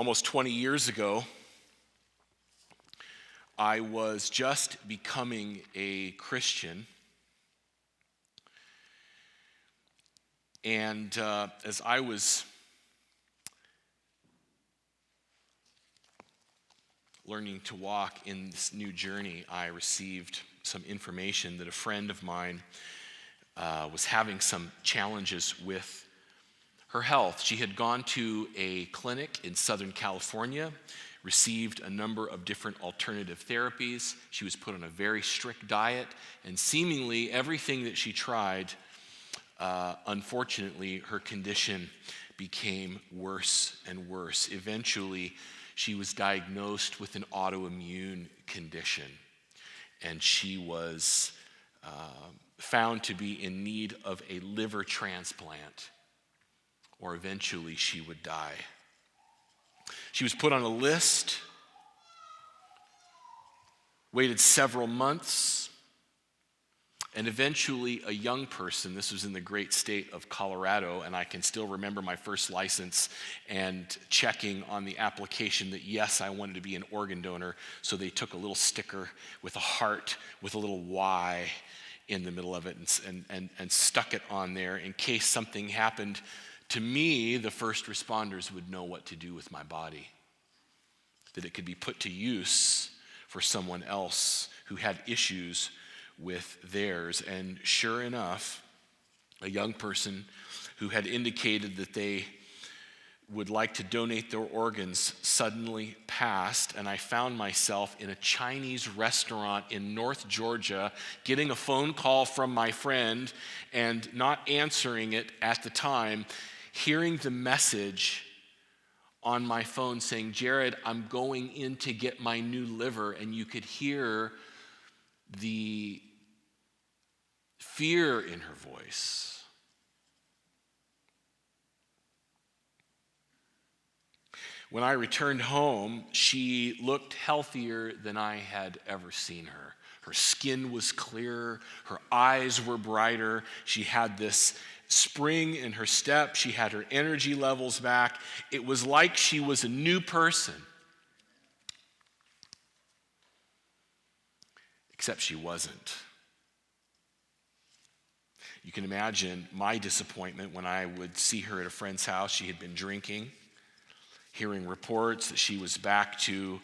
Almost 20 years ago, I was just becoming a Christian, and as I was learning to walk in this new journey, I received some information that a friend of mine was having some challenges with her health. She had gone to a clinic in Southern California, received a number of different alternative therapies. She was put on a very strict diet, and seemingly everything that she tried, unfortunately, her condition became worse and worse. Eventually, she was diagnosed with an autoimmune condition, and she was found to be in need of a liver transplant, or eventually she would die. She was put on a list, waited several months, and eventually a young person, this was in the great state of Colorado, and I can still remember my first license and checking on the application that yes, I wanted to be an organ donor, so they took a little sticker with a heart with a little Y in the middle of it and stuck it on there in case something happened to me. The first responders would know what to do with my body, that it could be put to use for someone else who had issues with theirs. And sure enough, a young person who had indicated that they would like to donate their organs suddenly passed, and I found myself in a Chinese restaurant in North Georgia getting a phone call from my friend and not answering it at the time, hearing the message on my phone saying, "Jarod, I'm going in to get my new liver," and you could hear the fear in her voice. When I returned home, she looked healthier than I had ever seen her. Her skin was clearer, her eyes were brighter, she had this spring in her step, she had her energy levels back. It was like she was a new person. Except she wasn't. You can imagine my disappointment when I would see her at a friend's house. She had been drinking, hearing reports that she was back to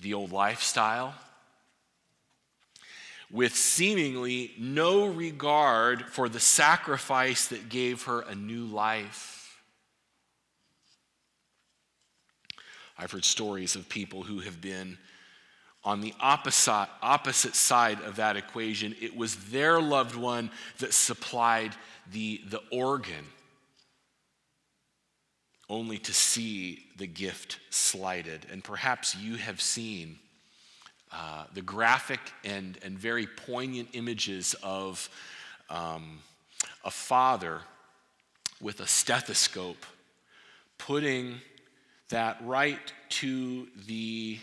the old lifestyle, with seemingly no regard for the sacrifice that gave her a new life. I've heard stories of people who have been on the opposite side of that equation. It was their loved one that supplied the organ, only to see the gift slighted. And perhaps you have seen the graphic and very poignant images of a father with a stethoscope putting that right to the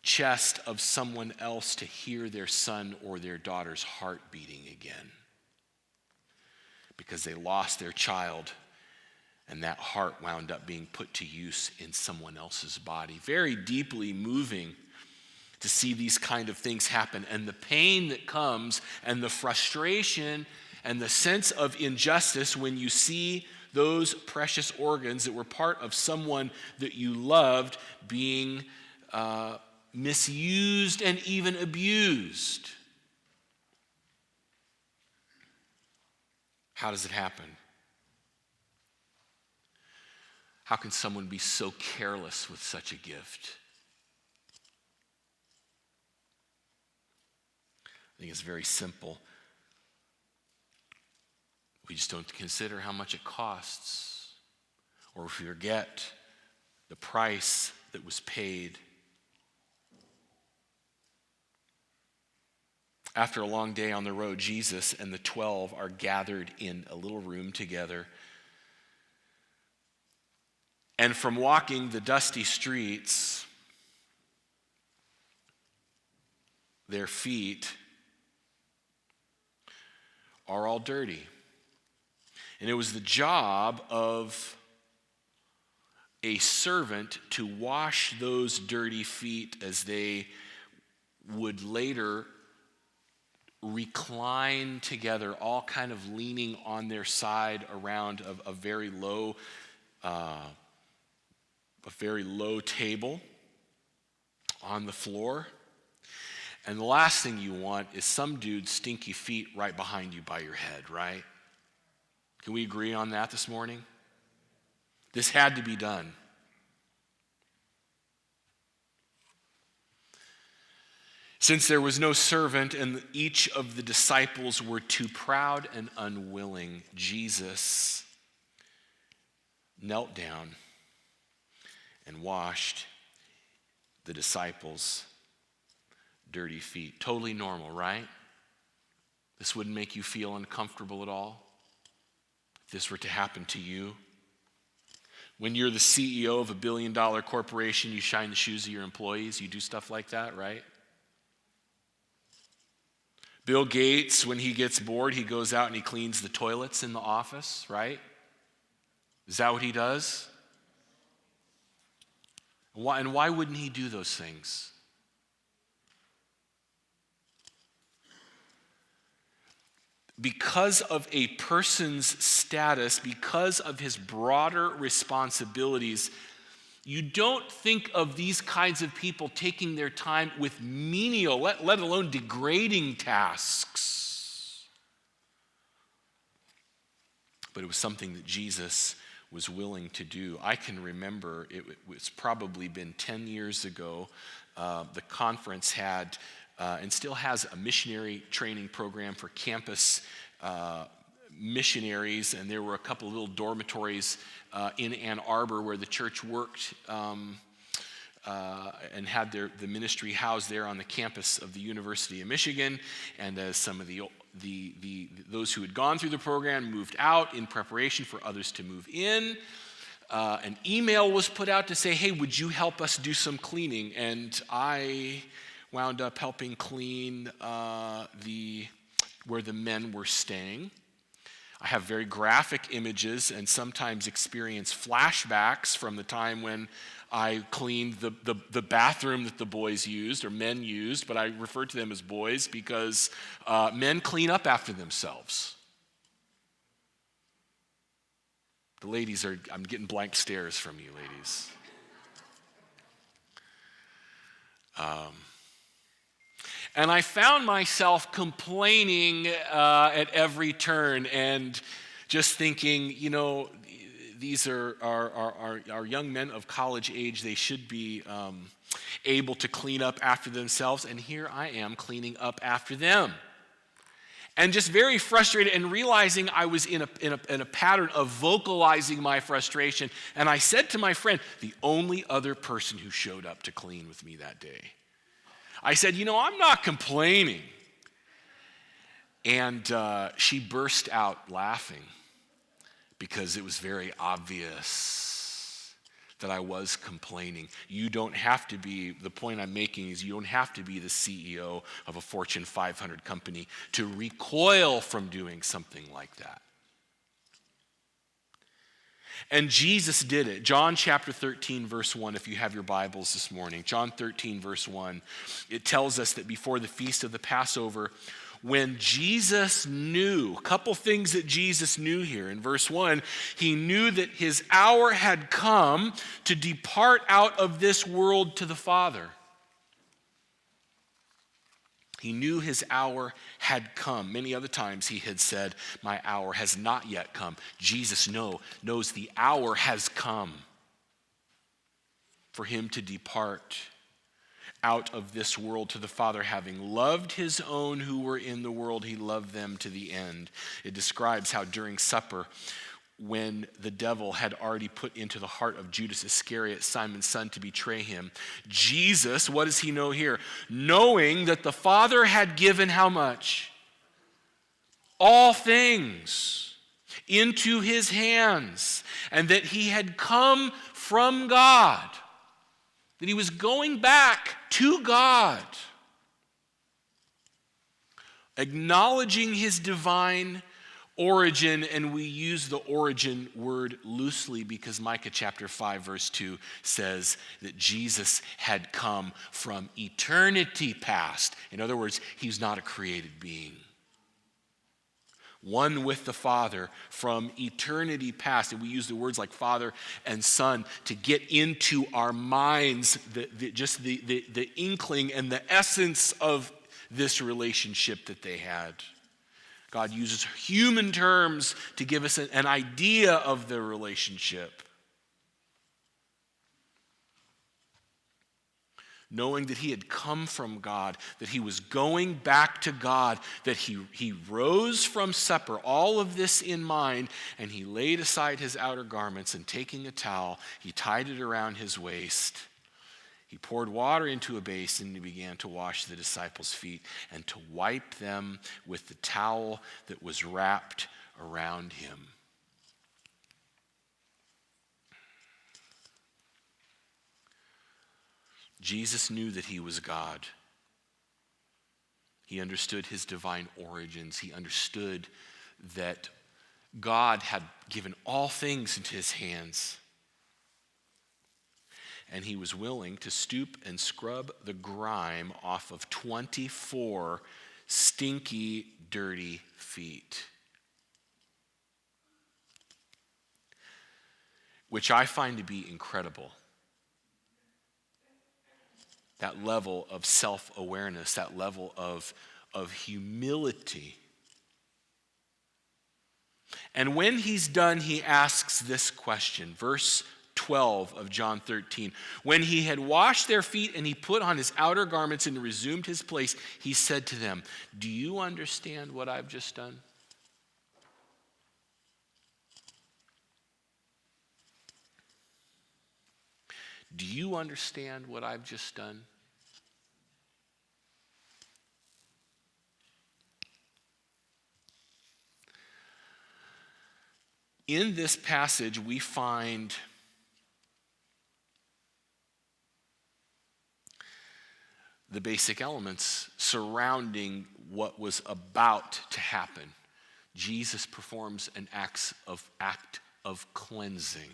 chest of someone else to hear their son or their daughter's heart beating again, because they lost their child and that heart wound up being put to use in someone else's body. Very deeply moving to see these kind of things happen, and the pain that comes and the frustration and the sense of injustice when you see those precious organs that were part of someone that you loved being misused and even abused. How does it happen? How can someone be so careless with such a gift? I think it's very simple. We just don't consider how much it costs, or we forget the price that was paid. After a long day on the road, Jesus and the 12 are gathered in a little room together. And from walking the dusty streets, their feet are all dirty. And it was the job of a servant to wash those dirty feet as they would later recline together, all kind of leaning on their side around a very low table on the floor. And the last thing you want is some dude's stinky feet right behind you by your head, right? Can we agree on that this morning? This had to be done. Since there was no servant and each of the disciples were too proud and unwilling, Jesus knelt down and washed the disciples' dirty feet. Totally normal, right? This wouldn't make you feel uncomfortable at all if this were to happen to you. When you're the CEO of a billion-dollar corporation, you shine the shoes of your employees. You do stuff like that, right? Bill Gates, when he gets bored, he goes out and he cleans the toilets in the office, right? Is that what he does? And why wouldn't he do those things? Because of a person's status, because of his broader responsibilities, you don't think of these kinds of people taking their time with menial, let alone degrading tasks. But it was something that Jesus was willing to do. I can remember, it's probably been 10 years ago, the conference had and still has a missionary training program for campus missionaries, and there were a couple of little dormitories in Ann Arbor where the church worked and had the ministry housed there on the campus of the University of Michigan. And as some of those who had gone through the program moved out in preparation for others to move in, an email was put out to say, hey, would you help us do some cleaning? And I wound up helping clean where the men were staying. I have very graphic images and sometimes experience flashbacks from the time when I cleaned the bathroom that the boys used, or men used, but I refer to them as boys because men clean up after themselves. The ladies I'm getting blank stares from you ladies. And I found myself complaining at every turn and just thinking, these are young men of college age. They should be able to clean up after themselves. And here I am cleaning up after them. And just very frustrated and realizing I was in a pattern of vocalizing my frustration. And I said to my friend, the only other person who showed up to clean with me that day, I said, I'm not complaining. And she burst out laughing because it was very obvious that I was complaining. You don't have to be, the point I'm making is you don't have to be the CEO of a Fortune 500 company to recoil from doing something like that. And Jesus did it. John chapter 13, verse 1, if you have your Bibles this morning. John 13, verse 1. It tells us that before the feast of the Passover, when Jesus knew, a couple things that Jesus knew here. In verse 1, he knew that his hour had come to depart out of this world to the Father. He knew his hour had come. Many other times he had said, my hour has not yet come. Jesus knows the hour has come for him to depart out of this world to the Father. Having loved his own who were in the world, he loved them to the end. It describes how during supper, when the devil had already put into the heart of Judas Iscariot, Simon's son, to betray him, Jesus, what does he know here? Knowing that the Father had given how much? All things into his hands, and that he had come from God, that he was going back to God, acknowledging his divine origin, and we use the origin word loosely because Micah chapter 5 verse 2 says that Jesus had come from eternity past. In other words, he's not a created being. One with the Father from eternity past. And we use the words like Father and Son to get into our minds the inkling and the essence of this relationship that they had. God uses human terms to give us an idea of the relationship. Knowing that he had come from God, that he was going back to God, that he rose from supper, all of this in mind, and he laid aside his outer garments, and taking a towel, he tied it around his waist. He poured water into a basin and he began to wash the disciples' feet and to wipe them with the towel that was wrapped around him. Jesus knew that he was God. He understood his divine origins. He understood that God had given all things into his hands. And he was willing to stoop and scrub the grime off of 24 stinky, dirty feet. Which I find to be incredible. That level of self-awareness, that level of humility. And when he's done, he asks this question. Verse 12 of John 13. When he had washed their feet and he put on his outer garments and resumed his place, he said to them, "Do you understand what I've just done?" Do you understand what I've just done? In this passage, we find the basic elements surrounding what was about to happen. Jesus performs an act of cleansing.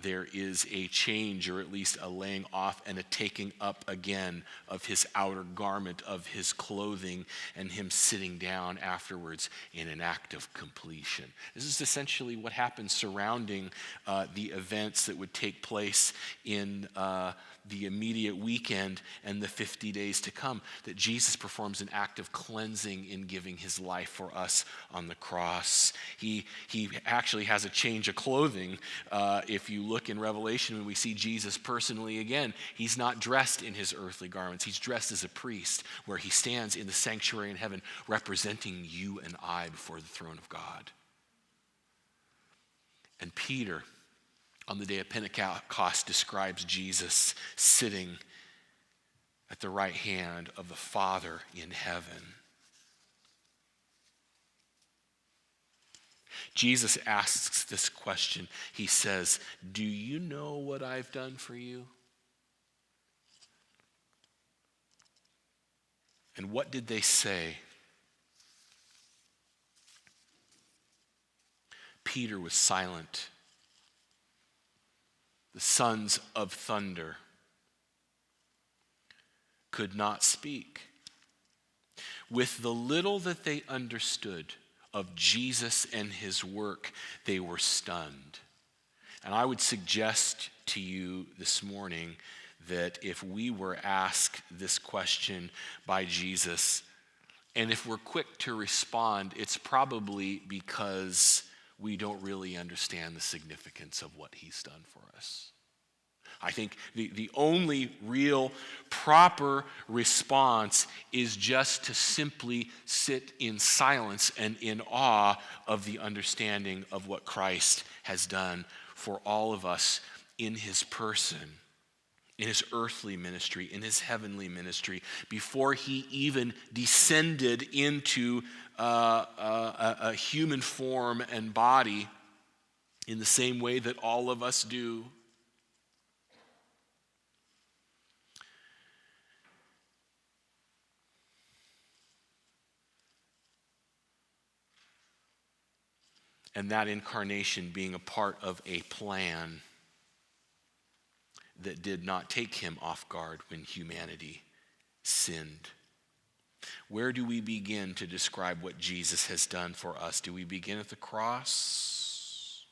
There is a change, or at least a laying off and a taking up again of his outer garment, of his clothing, and him sitting down afterwards in an act of completion. This is essentially what happens surrounding the events that would take place in the immediate weekend and the 50 days to come, that Jesus performs an act of cleansing in giving his life for us on the cross. He actually has a change of clothing. If you look in Revelation, when we see Jesus personally again, he's not dressed in his earthly garments. He's dressed as a priest, where he stands in the sanctuary in heaven representing you and I before the throne of God. And Peter, on the day of Pentecost, describes Jesus sitting at the right hand of the Father in heaven. Jesus asks this question. He says, "Do you know what I've done for you?" And what did they say? Peter was silent. The sons of thunder could not speak. With the little that they understood of Jesus and his work, they were stunned. And I would suggest to you this morning that if we were asked this question by Jesus, and if we're quick to respond, it's probably because we don't really understand the significance of what he's done for us. I think the only real proper response is just to simply sit in silence and in awe of the understanding of what Christ has done for all of us in his person, in his earthly ministry, in his heavenly ministry, before he even descended into a human form and body in the same way that all of us do. and that incarnation being a part of a plan that did not take him off guard when humanity sinned. Where do we begin to describe what Jesus has done for us? Do we begin at the cross?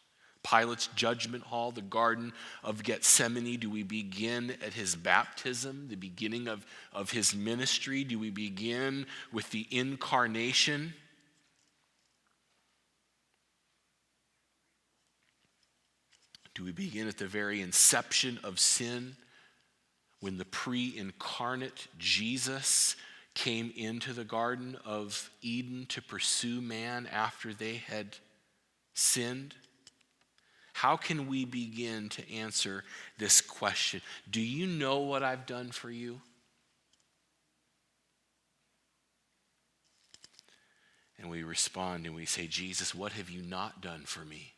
Pilate's judgment hall, the Garden of Gethsemane? Do we begin at his baptism, the beginning of his ministry? Do we begin with the incarnation? Do we begin at the very inception of sin, when the pre-incarnate Jesus came into the Garden of Eden to pursue man after they had sinned? How can we begin to answer this question? Do you know what I've done for you? And we respond and we say, Jesus, what have you not done for me?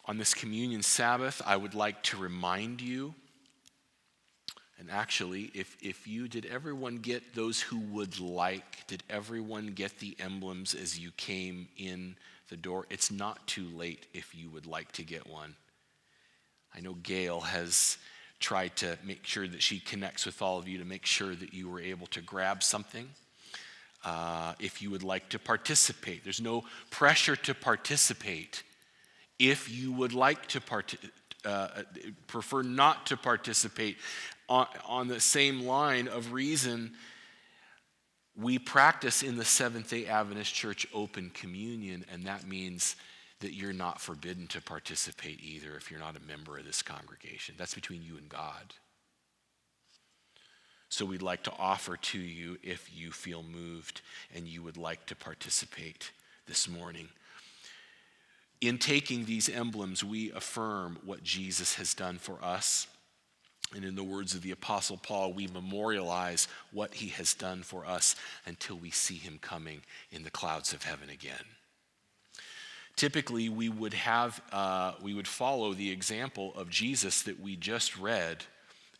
On this communion Sabbath, I would like to remind you, and actually, if you, did everyone get those who would like, did everyone get the emblems as you came in the door? It's not too late if you would like to get one. I know Gail has tried to make sure that she connects with all of you to make sure that you were able to grab something. If you would like to participate, there's no pressure to participate. If you would like to prefer not to participate, on the same line of reason, we practice in the Seventh-day Adventist Church open communion, and that means that you're not forbidden to participate either if you're not a member of this congregation. That's between you and God. So we'd like to offer to you, if you feel moved and you would like to participate this morning. In taking these emblems, we affirm what Jesus has done for us. And in the words of the Apostle Paul, we memorialize what he has done for us until we see him coming in the clouds of heaven again. Typically, we would follow the example of Jesus that we just read,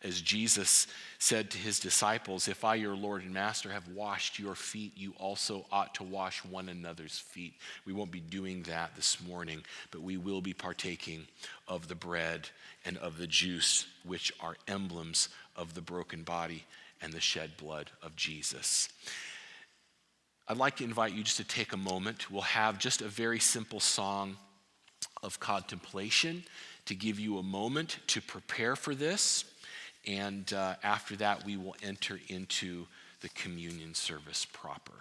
as Jesus said to his disciples, "If I, your Lord and Master, have washed your feet, you also ought to wash one another's feet." We won't be doing that this morning, but we will be partaking of the bread and of the juice, which are emblems of the broken body and the shed blood of Jesus. I'd like to invite you just to take a moment. We'll have just a very simple song of contemplation to give you a moment to prepare for this. And after that, we will enter into the communion service proper.